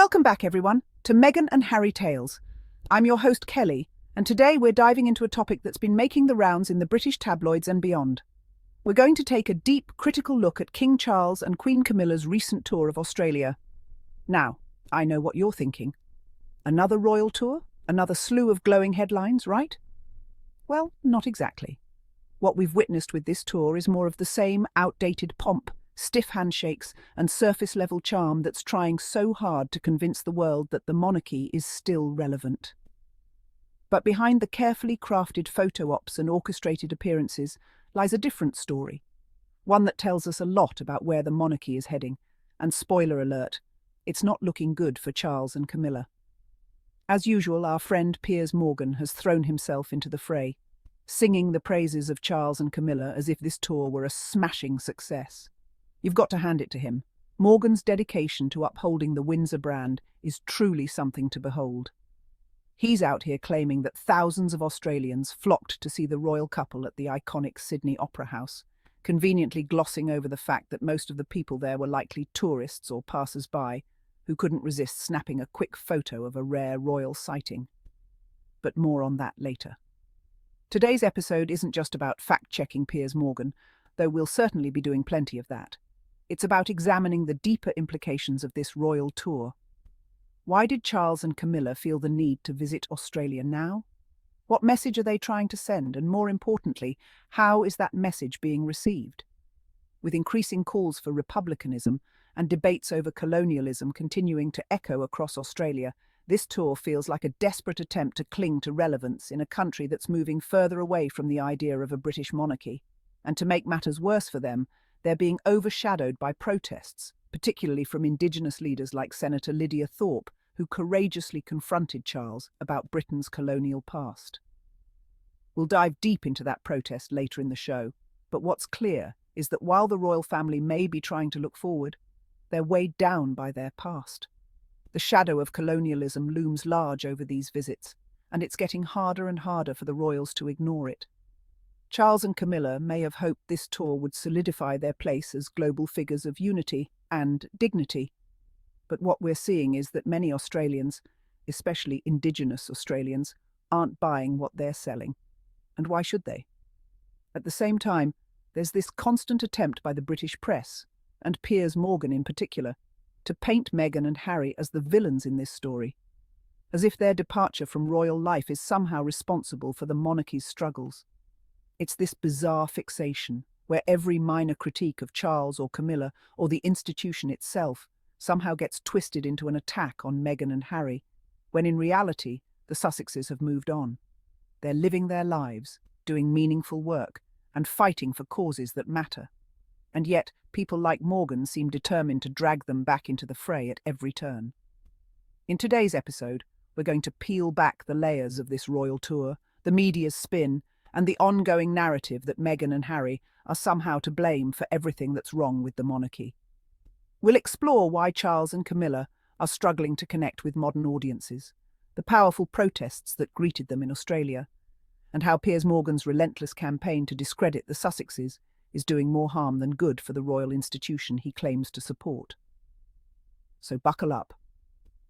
Welcome back, everyone, to Meghan and Harry Tales. I'm your host, Kelly, and today we're diving into a topic that's been making the rounds in the British tabloids and beyond. We're going to take a deep, critical look at King Charles and Queen Camilla's recent tour of Australia. Now, I know what you're thinking. Another royal tour? Another slew of glowing headlines, right? Well, not exactly. What we've witnessed with this tour is more of the same outdated pomp, stiff handshakes, and surface-level charm that's trying so hard to convince the world that the monarchy is still relevant. But behind the carefully crafted photo ops and orchestrated appearances lies a different story, one that tells us a lot about where the monarchy is heading, and spoiler alert, it's not looking good for Charles and Camilla. As usual, our friend Piers Morgan has thrown himself into the fray, singing the praises of Charles and Camilla as if this tour were a smashing success. You've got to hand it to him. Morgan's dedication to upholding the Windsor brand is truly something to behold. He's out here claiming that thousands of Australians flocked to see the royal couple at the iconic Sydney Opera House, conveniently glossing over the fact that most of the people there were likely tourists or passers-by who couldn't resist snapping a quick photo of a rare royal sighting. But more on that later. Today's episode isn't just about fact-checking Piers Morgan, though we'll certainly be doing plenty of that. It's about examining the deeper implications of this royal tour. Why did Charles and Camilla feel the need to visit Australia now? What message are they trying to send, and more importantly, how is that message being received? With increasing calls for republicanism and debates over colonialism continuing to echo across Australia, this tour feels like a desperate attempt to cling to relevance in a country that's moving further away from the idea of a British monarchy. And to make matters worse for them, they're being overshadowed by protests, particularly from Indigenous leaders like Senator Lydia Thorpe, who courageously confronted Charles about Britain's colonial past. We'll dive deep into that protest later in the show, but what's clear is that while the royal family may be trying to look forward, they're weighed down by their past. The shadow of colonialism looms large over these visits, and it's getting harder and harder for the royals to ignore it. Charles and Camilla may have hoped this tour would solidify their place as global figures of unity and dignity. But what we're seeing is that many Australians, especially Indigenous Australians, aren't buying what they're selling. And why should they? At the same time, there's this constant attempt by the British press, and Piers Morgan in particular, to paint Meghan and Harry as the villains in this story, as if their departure from royal life is somehow responsible for the monarchy's struggles. It's this bizarre fixation, where every minor critique of Charles or Camilla or the institution itself somehow gets twisted into an attack on Meghan and Harry, when in reality, the Sussexes have moved on. They're living their lives, doing meaningful work, and fighting for causes that matter. And yet, people like Morgan seem determined to drag them back into the fray at every turn. In today's episode, we're going to peel back the layers of this royal tour, the media's spin, and the ongoing narrative that Meghan and Harry are somehow to blame for everything that's wrong with the monarchy. We'll explore why Charles and Camilla are struggling to connect with modern audiences, the powerful protests that greeted them in Australia, and how Piers Morgan's relentless campaign to discredit the Sussexes is doing more harm than good for the royal institution he claims to support. So buckle up,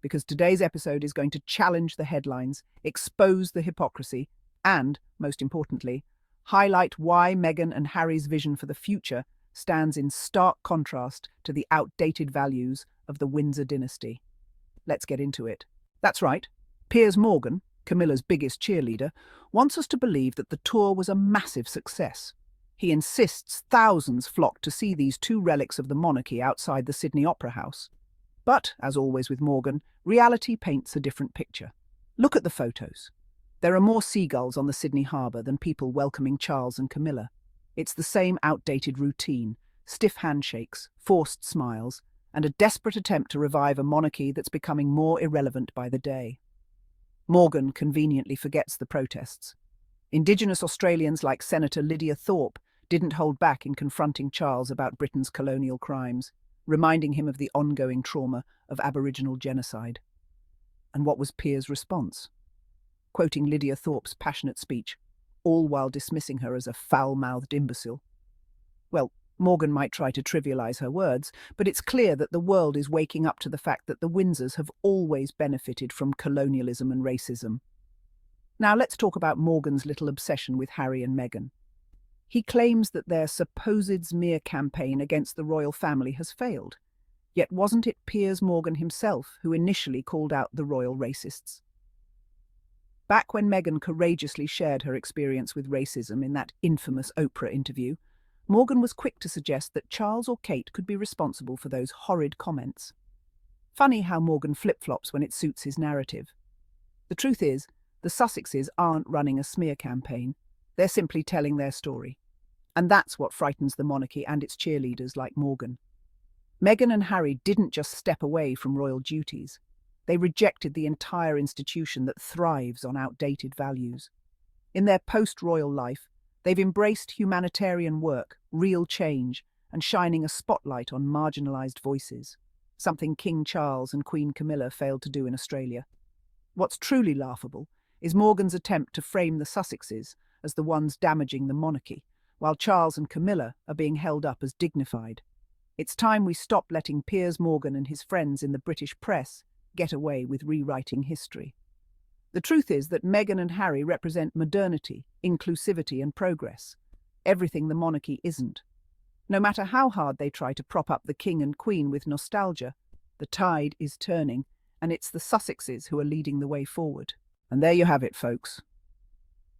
because today's episode is going to challenge the headlines, expose the hypocrisy, and, most importantly, highlight why Meghan and Harry's vision for the future stands in stark contrast to the outdated values of the Windsor dynasty. Let's get into it. That's right, Piers Morgan, Camilla's biggest cheerleader, wants us to believe that the tour was a massive success. He insists thousands flocked to see these two relics of the monarchy outside the Sydney Opera House. But, as always with Morgan, reality paints a different picture. Look at the photos. There are more seagulls on the Sydney harbour than people welcoming Charles and Camilla. It's the same outdated routine, stiff handshakes, forced smiles, and a desperate attempt to revive a monarchy that's becoming more irrelevant by the day. Morgan conveniently forgets the protests. Indigenous Australians like Senator Lydia Thorpe didn't hold back in confronting Charles about Britain's colonial crimes, reminding him of the ongoing trauma of Aboriginal genocide. And what was Piers' response? Quoting Lydia Thorpe's passionate speech, all while dismissing her as a foul-mouthed imbecile. Well, Morgan might try to trivialize her words, but it's clear that the world is waking up to the fact that the Windsors have always benefited from colonialism and racism. Now let's talk about Morgan's little obsession with Harry and Meghan. He claims that their supposed smear campaign against the royal family has failed. Yet wasn't it Piers Morgan himself who initially called out the royal racists? Back when Meghan courageously shared her experience with racism in that infamous Oprah interview, Morgan was quick to suggest that Charles or Kate could be responsible for those horrid comments. Funny how Morgan flip-flops when it suits his narrative. The truth is, the Sussexes aren't running a smear campaign. They're simply telling their story. And that's what frightens the monarchy and its cheerleaders like Morgan. Meghan and Harry didn't just step away from royal duties. They rejected the entire institution that thrives on outdated values. In their post-royal life, they've embraced humanitarian work, real change, and shining a spotlight on marginalised voices, something King Charles and Queen Camilla failed to do in Australia. What's truly laughable is Morgan's attempt to frame the Sussexes as the ones damaging the monarchy, while Charles and Camilla are being held up as dignified. It's time we stop letting Piers Morgan and his friends in the British press get away with rewriting history. The truth is that Meghan and Harry represent modernity, inclusivity and progress, everything the monarchy isn't. No matter how hard they try to prop up the king and queen with nostalgia, the tide is turning, and it's the Sussexes who are leading the way forward. And there you have it, folks.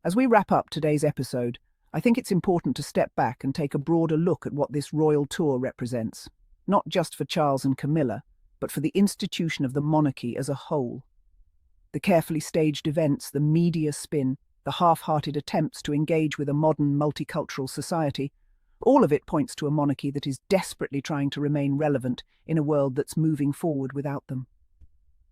As we wrap up today's episode, I think it's important to step back and take a broader look at what this royal tour represents, not just for Charles and Camilla, but for the institution of the monarchy as a whole. The carefully staged events, the media spin, the half-hearted attempts to engage with a modern multicultural society, all of it points to a monarchy that is desperately trying to remain relevant in a world that's moving forward without them.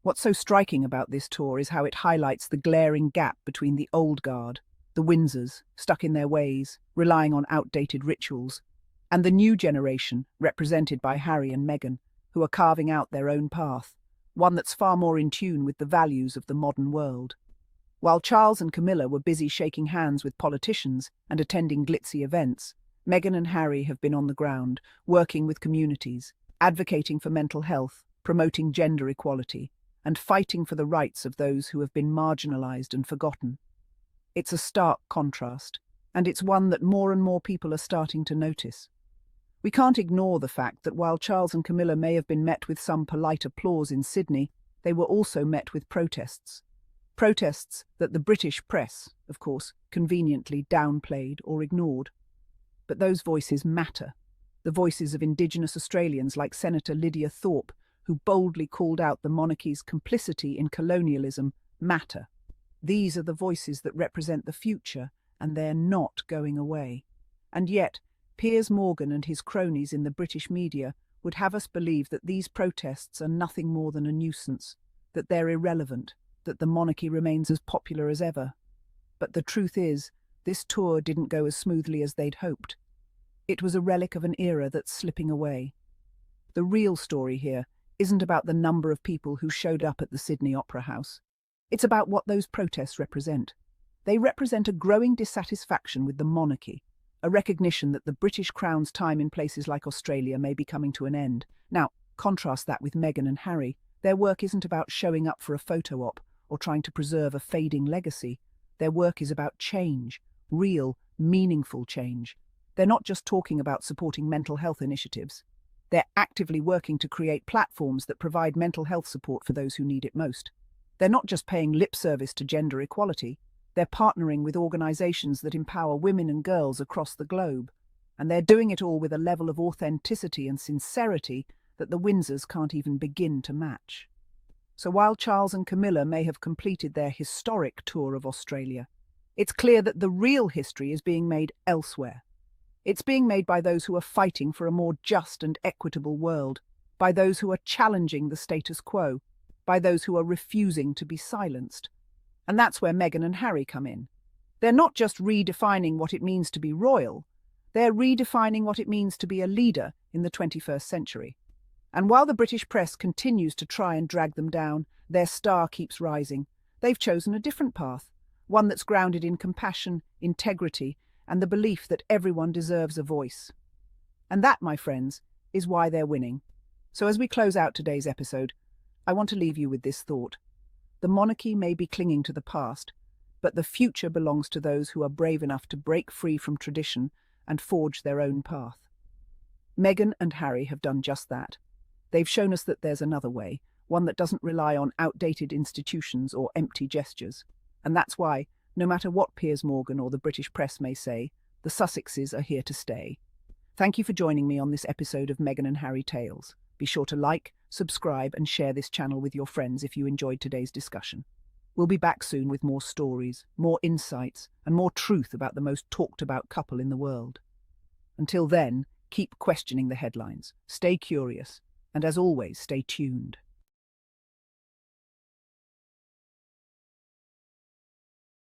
What's so striking about this tour is how it highlights the glaring gap between the old guard, the Windsors, stuck in their ways, relying on outdated rituals, and the new generation, represented by Harry and Meghan, who are carving out their own path, one that's far more in tune with the values of the modern world. While Charles and Camilla were busy shaking hands with politicians and attending glitzy events, Meghan and Harry have been on the ground, working with communities, advocating for mental health, promoting gender equality, and fighting for the rights of those who have been marginalised and forgotten. It's a stark contrast, and it's one that more and more people are starting to notice. We can't ignore the fact that while Charles and Camilla may have been met with some polite applause in Sydney, they were also met with protests. Protests that the British press, of course, conveniently downplayed or ignored. But those voices matter. The voices of Indigenous Australians like Senator Lydia Thorpe, who boldly called out the monarchy's complicity in colonialism, matter. These are the voices that represent the future, and they're not going away. And yet, Piers Morgan and his cronies in the British media would have us believe that these protests are nothing more than a nuisance, that they're irrelevant, that the monarchy remains as popular as ever. But the truth is, this tour didn't go as smoothly as they'd hoped. It was a relic of an era that's slipping away. The real story here isn't about the number of people who showed up at the Sydney Opera House. It's about what those protests represent. They represent a growing dissatisfaction with the monarchy, a recognition that the British Crown's time in places like Australia may be coming to an end. Now, contrast that with Meghan and Harry. Their work isn't about showing up for a photo op or trying to preserve a fading legacy. Their work is about change, real, meaningful change. They're not just talking about supporting mental health initiatives. They're actively working to create platforms that provide mental health support for those who need it most. They're not just paying lip service to gender equality. They're partnering with organisations that empower women and girls across the globe. And they're doing it all with a level of authenticity and sincerity that the Windsors can't even begin to match. So while Charles and Camilla may have completed their historic tour of Australia, it's clear that the real history is being made elsewhere. It's being made by those who are fighting for a more just and equitable world, by those who are challenging the status quo, by those who are refusing to be silenced. And that's where Meghan and Harry come in. They're not just redefining what it means to be royal, they're redefining what it means to be a leader in the 21st century. And while the British press continues to try and drag them down, their star keeps rising. They've chosen a different path, one that's grounded in compassion, integrity, and the belief that everyone deserves a voice. And that, my friends, is why they're winning. So as we close out today's episode, I want to leave you with this thought. The monarchy may be clinging to the past, but the future belongs to those who are brave enough to break free from tradition and forge their own path. Meghan and Harry have done just that. They've shown us that there's another way, one that doesn't rely on outdated institutions or empty gestures. And that's why, no matter what Piers Morgan or the British press may say, the Sussexes are here to stay. Thank you for joining me on this episode of Meghan and Harry Tales. Be sure to like, subscribe, and share this channel with your friends if you enjoyed today's discussion. We'll be back soon with more stories, more insights, and more truth about the most talked-about couple in the world. Until then, keep questioning the headlines, stay curious, and as always, stay tuned.